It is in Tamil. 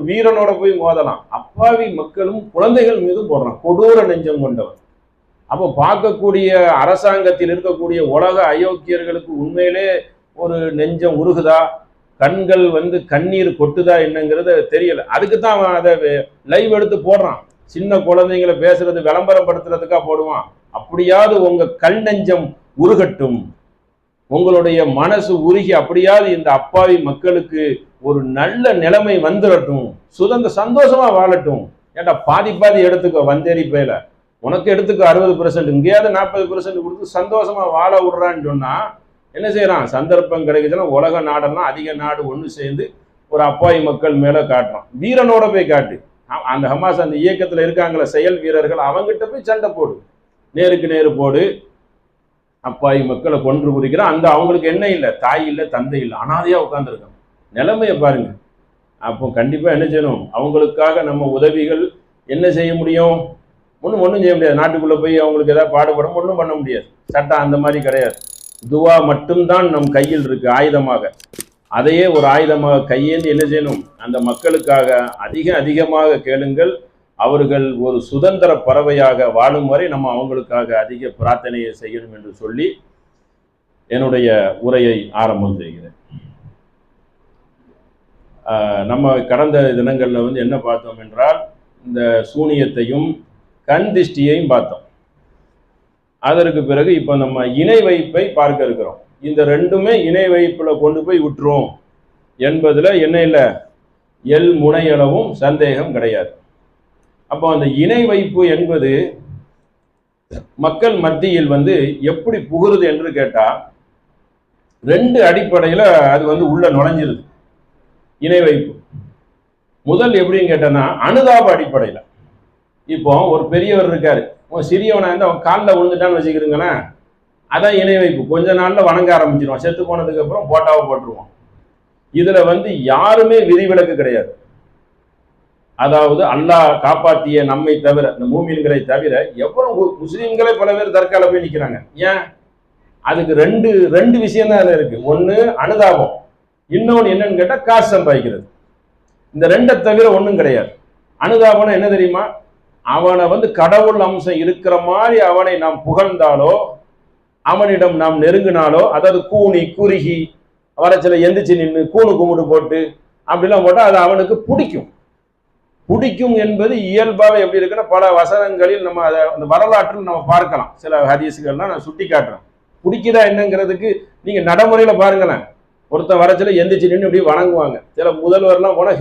வீரனோட போய் மோதலாம், அப்பாவி மக்களும் குழந்தைகள் மீதும் போடுறான், கொடூர நெஞ்சம் கொண்டவர். அப்போ பார்க்கக்கூடிய அரசாங்கத்தில் இருக்கக்கூடிய உலக அயோக்கியர்களுக்கு உண்மையிலே ஒரு நெஞ்சம் உருகுதா, கண்கள் கண்ணீர் கொட்டுதா என்னங்கிறது தெரியல. அதுக்கு தான் அவன் அதை லைவ் எடுத்து போடுறான். சின்ன குழந்தைங்களை பேசுறது விளம்பரப்படுத்துறதுக்காக போடுவான். அப்படியாவது உங்க கல் நெஞ்சம் உருகட்டும், உங்களுடைய மனசு உருகி அப்படியாவது இந்த அப்பாவி மக்களுக்கு ஒரு நல்ல நிலைமை வந்துடட்டும், சந்தோஷமா வாழட்டும். ஏன்டா பாதி பாதி எடுத்துக்கோ, வந்தேறி பேல உனக்கு எடுத்துக்கோ 60%, இங்கேயாவது 40% கொடுத்து சந்தோஷமா வாழ விடுறான்னு சொன்னா என்ன செய்யறான்? சந்தர்ப்பம் கிடைக்குதுன்னா உலக நாடெல்லாம் அதிக நாடு ஒன்று சேர்ந்து ஒரு அப்பாவி மக்கள் மேல காட்டுறான். வீரனோட போய் காட்டு. அந்த ஹமாஸ் அந்த இயக்கத்தில் இருக்காங்களே செயல் வீரர்கள், அவங்ககிட்ட போய் சண்டை போடு, நேருக்கு நேரு போடு. அப்பாவி மக்களை கொன்று குடிக்கிறான். அந்த அவங்களுக்கு என்ன இல்லை, தாய் இல்லை, தந்தை இல்லை, அனாதையா உட்காந்துருக்கான். நிலைமையை பாருங்க. அப்போ கண்டிப்பா என்ன செய்யணும்? அவங்களுக்காக நம்ம உதவிகள் என்ன செய்ய முடியும்? ஒன்றும் செய்ய முடியாது. நாட்டுக்குள்ள போய் அவங்களுக்கு ஏதாவது பாடுபடும், ஒன்றும் பண்ண முடியாது. சட்டம் அந்த மாதிரி கிடையாது. துவா மட்டும்தான் நம் கையில் இருக்கு ஆயுதமாக. அதையே ஒரு ஆயுதமாக கையேந்தி என்ன செய்யணும்? அந்த மக்களுக்காக அதிகமாக கேளுங்கள். அவர்கள் ஒரு சுதந்திர பறவையாக வாழும் வரை நம்ம அவங்களுக்காக அதிக பிரார்த்தனையை செய்யணும் என்று சொல்லி என்னுடைய உரையை ஆரம்பம் செய்கிறேன். நம்ம கடந்த தினங்களில் என்ன பார்த்தோம் என்றால், இந்த சூனியத்தையும் கண் திஷ்டியையும் பார்த்தோம். அதற்கு பிறகு இப்போ நம்ம இணை வைப்பை பார்க்க இருக்கிறோம். இந்த ரெண்டுமே இணை வைப்பில் கொண்டு போய் விட்டுரும் என்பதில் என்ன இல்லை, எல் முனையளவும் சந்தேகம் கிடையாது. அப்போ அந்த இணை வைப்பு என்பது மக்கள் மத்தியில் எப்படி புகுறது என்று கேட்டால், ரெண்டு அடிப்படையில் அது உள்ள நுழைஞ்சிருது. இணை வைப்பு முதல் எப்படின்னு கேட்டனா, அனுதாப அடிப்படையில். இப்போ ஒரு பெரியவர் இருக்காரு, சிறியவனா இருந்து அவன் காலில் விழுந்துட்டான்னு வச்சுக்கிறீங்களேன், அதான் இணை வைப்பு. கொஞ்ச நாள்ல வணங்க ஆரம்பிச்சிருவான். செத்து போனதுக்கு அப்புறம் போட்டாவை போட்டுருவான். இதுல யாருமே விதிவிலக்கு கிடையாது. அதாவது அல்லாஹ் காப்பாற்றிய நம்மை தவிர, இந்த மூமின்களை தவிர எவ்வளவு முஸ்லீம்களே பல பேர் தற்கால போய் நிற்கிறாங்க. ஏன்? அதுக்கு ரெண்டு விஷயம் தான் அதுல இருக்கு. ஒன்று அனுதாபம், இன்னொன்று என்னன்னு கேட்டா காசு சம்பாதிக்கிறது. இந்த ரெண்டை தவிர ஒன்றும் கிடையாது. அனுதாபம்னா என்ன தெரியுமா? அவனை கடவுள் அம்சம் இருக்கிற மாதிரி அவனை நாம் புகழ்ந்தாலோ, அவனிடம் நாம் நெருங்கினாலோ, அதாவது கூனி குறுகி வரச்சில எந்திரிச்சு நின்று கூணு கும்பிடு போட்டு அப்படிலாம் போட்டால் அது அவனுக்கு பிடிக்கும் என்பது இயல்பாக எப்படி இருக்குன்னா, பல வசனங்களில் நம்ம அதை அந்த வரலாற்றில் நம்ம பார்க்கலாம். சில ஹதீஸ்கள்லாம் நான் சுட்டி காட்டுறேன். பிடிக்குதா என்னங்கிறதுக்கு நீங்க நடைமுறையில பாருங்களேன். ஒருத்தன் வரச்சில எந்திரிச்சு நின்று இப்படி வணங்குவாங்க. சில முதல்வர்லாம் போனால்